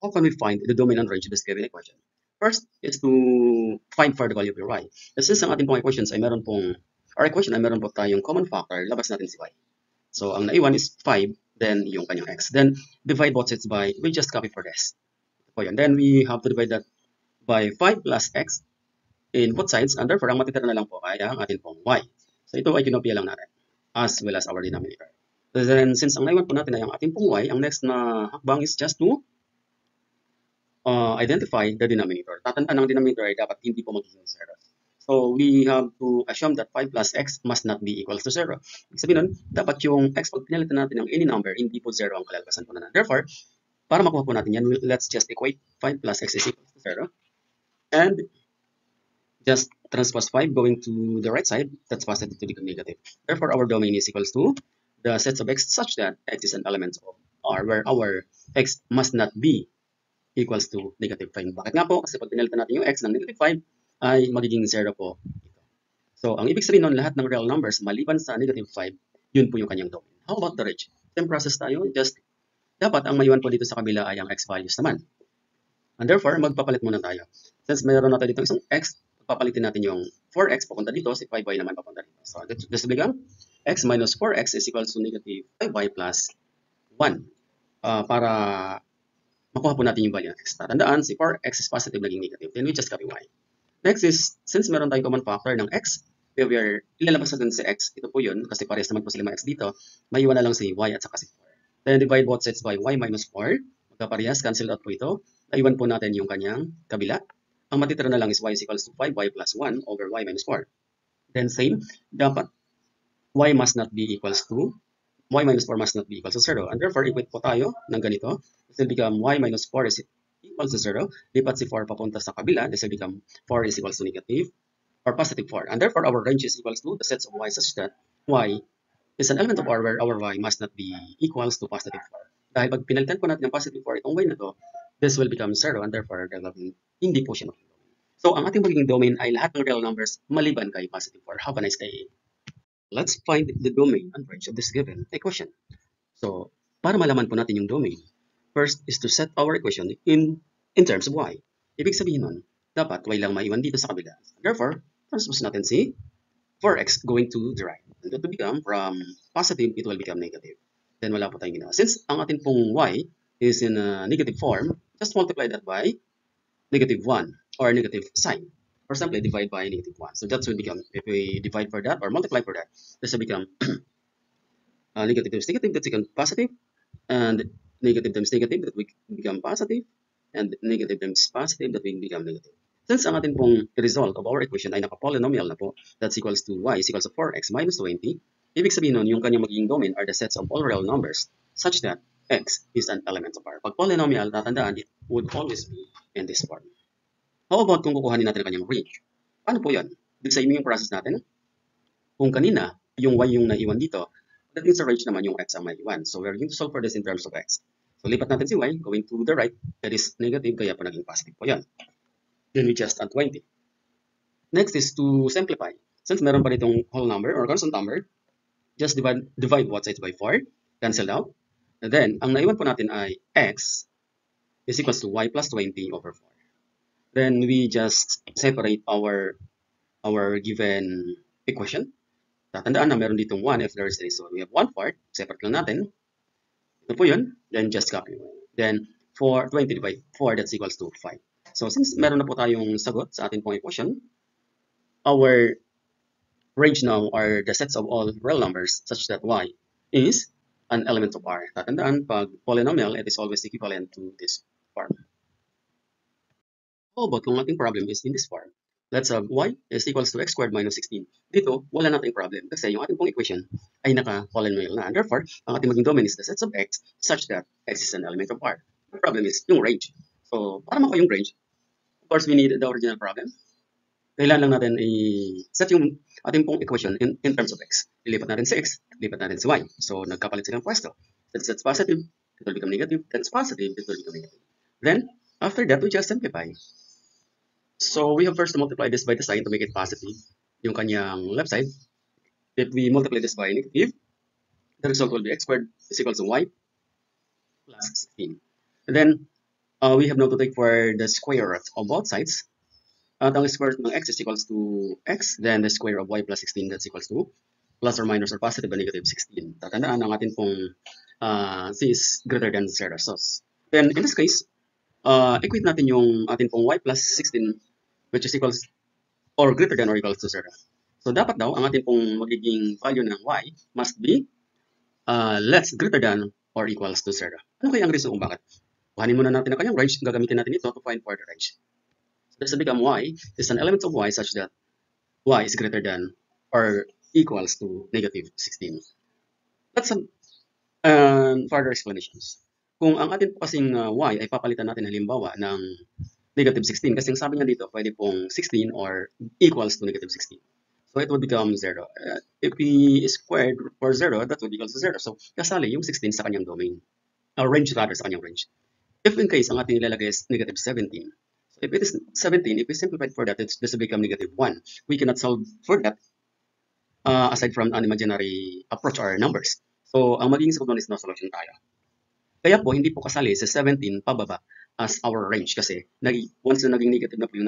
how can we find the domain and range of this given equation? First is to find for the value of your y. Since ang ating pong equations ay meron pong, or equation ay meron po tayong common factor, labas natin si y. So ang naiwan is 5, then yung kanyang x. Then divide both sides by, we just copy for this. So yan. Then we have to divide that by 5 plus x in both sides, and therefore ang matitira na lang po ay ang ating pong y. So ito ay kinopya lang natin, as well as our denominator. So then since ang naiwan po natin ay ang ating pong y, ang next na hakbang is just to identify the denominator. Tatandaan ang denominator ay dapat hindi po magiging 0. So we have to assume that 5 plus x must not be equals to 0. Ibig sabihin nun, dapat yung x pag pinalitan natin ng any number, hindi po 0 ang kalalagasan po na. Therefore, para makuha po natin yan, let's just equate 5 plus x is equals to 0. And just transpose 5 going to the right side, that's positive to become negative. Therefore, our domain is equals to the sets of x such that x is an element of R, where our x must not be equals to negative 5. Bakit nga po? Kasi pag pinalitan natin yung x ng negative 5, ay magiging 0 po ito. So, ang ibig sabihin nun, lahat ng real numbers maliban sa negative 5, yun po yung kanyang domain. How about the range? Same process tayo, just dapat ang maiwan po dito sa kabila ay ang x values naman. And therefore, magpapalit muna tayo. Since mayroon na tayo dito isang x, papalitin natin yung 4x papunta dito, si 5y naman papunta dito. So, this will become x minus 4x is equals to negative 5y plus 1. Para makuha po natin yung value ng x. Tatandaan, si 4x is positive naging negative. Then we just copy y. Next is, since meron tayong common factor ng x, if we are ilalabas natin si x, ito po yun, kasi parehas naman po sila mga x dito, maiwan na lang si y at saka si 4. Then divide both sides by y minus 4. Magkaparehas, cancel out po ito. Naiwan po natin yung kanyang kabila. Ang matitira na lang is y is equals to 5y plus 1 over y minus 4. Then same, dapat y must not be equals to, y minus 4 must not be equals to 0. And therefore, equate po tayo ng ganito. This will become y minus 4 is equals to 0. Lipat si 4 papunta sa kabila. This will become 4 is equals to negative or positive 4. And therefore, our range is equals to the sets of y such that y is an element of R where our y must not be equals to positive 4. Dahil pag pinalitan po natin ng positive 4 itong y na to, this will become 0 and therefore hindi po siya magiging domain. So, ang ating magiging domain ay lahat ng real numbers maliban kay positive 4. Have a nice day. Let's find the domain and range of this given equation. So, para malaman po natin yung domain, first is to set our equation in terms of y. Ibig sabihin nun, dapat y lang maiwan dito sa kabila. Therefore, transpose natin si 4x going to the right. And that will become from positive, it will become negative. Then wala po tayong ginawa. Since ang ating pong y is in a negative form, just multiply that by negative 1 or negative sign. Or simply divide by negative 1. So that will become, if we divide for that or multiply for that, this will become negative times negative, that's become positive, and negative times negative, that will become positive, and negative times positive, that will become negative. Since ang ating pong result of our equation ay naka-polynomial na po, that's equals to y is equals to 4x minus 20, ibig sabihin nun, yung kanyang magiging domain are the sets of all real numbers such that x is an element of R. Pag polynomial, tatandaan, it would always be in this form. How about kung kukuhanin natin ang kanyang range? Paano po yan? Dito sa yung process natin, kung kanina, yung y yung naiwan dito, pagdating sa range naman yung x ang maiwan. So we're going to solve for this in terms of x. So lipat natin si y, going to the right, that is negative, kaya po naging positive po yan. Then we just add 20. Next is to simplify. Since meron pa ditong whole number or constant number, just divide both sides by 4, cancel out. And then, ang naiwan po natin ay x is equals to y plus 20 over 4. Then we just separate our given equation. Tatandaan na meron ditong 1 if there is any. So we have 1/4, separate lang natin. Ito po yun. Then just copy. Then 20 divided by 4, that's equals to 5. So since meron na po tayong sagot sa ating pong equation, our range now are the sets of all real numbers such that y is an element of R. Tatandaan, pag polynomial, it is always equivalent to this form. How about kung ating problem is in this form? Let's have y is equals to x squared minus 16. Dito, wala nating problem kasi yung ating pong equation ay naka-polynomial na. And therefore, ang ating maging domain is the sets of x such that x is an element of R. The problem is yung range. So, para makuha yung range, of course, we need the original problem. Kailangan lang natin i-set yung ating pong equation in terms of x. Ilipat natin si x, lipat natin si y. So, nagkapalit silang pwesto. Since it's positive, it will become negative. That's positive, it will become negative. Then, after that, we just simplify. So, we have first to multiply this by the sign to make it positive. Yung kanyang left side. If we multiply this by negative, the result will be x squared is equal to y plus 16. And then, we have now to take for the square root of both sides. At ang square root ng x is equals to x, then the square of y plus 16, that's equals to plus or minus or positive or negative 16. Tatandaan ang atin pong c is greater than 0. So, then in this case, equate natin yung atin pong y plus 16, which is equals or greater than or equals to 0. So dapat daw ang atin pong magiging value ng y must be less, greater than or equals to 0. Ano kaya ang reason kung bakit? Kuhanin muna natin ang kanyang range, gagamitin natin ito to find for the range. So this will become y is an element of y such that y is greater than or equals to negative 16. Let's some further explanations. Kung ang atin po kasing y ay papalitan natin halimbawa ng negative 16, kasi ang sabi niya dito, pwede pong 16 or equals to negative 16. So it would become 0. If we squared for 0, that would equal to 0. So kasali yung 16 sa kanyang domain. Range rather, sa kanyang range. If in case ang ating ilalagay is negative 17, so if it is 17, if we simplify for that, this will become negative 1. We cannot solve for that aside from an imaginary approach or numbers. So ang magiging sagot is no solution tayo. Kaya po, hindi po kasali sa 17 pababa as our range kasi once na naging negative na po yung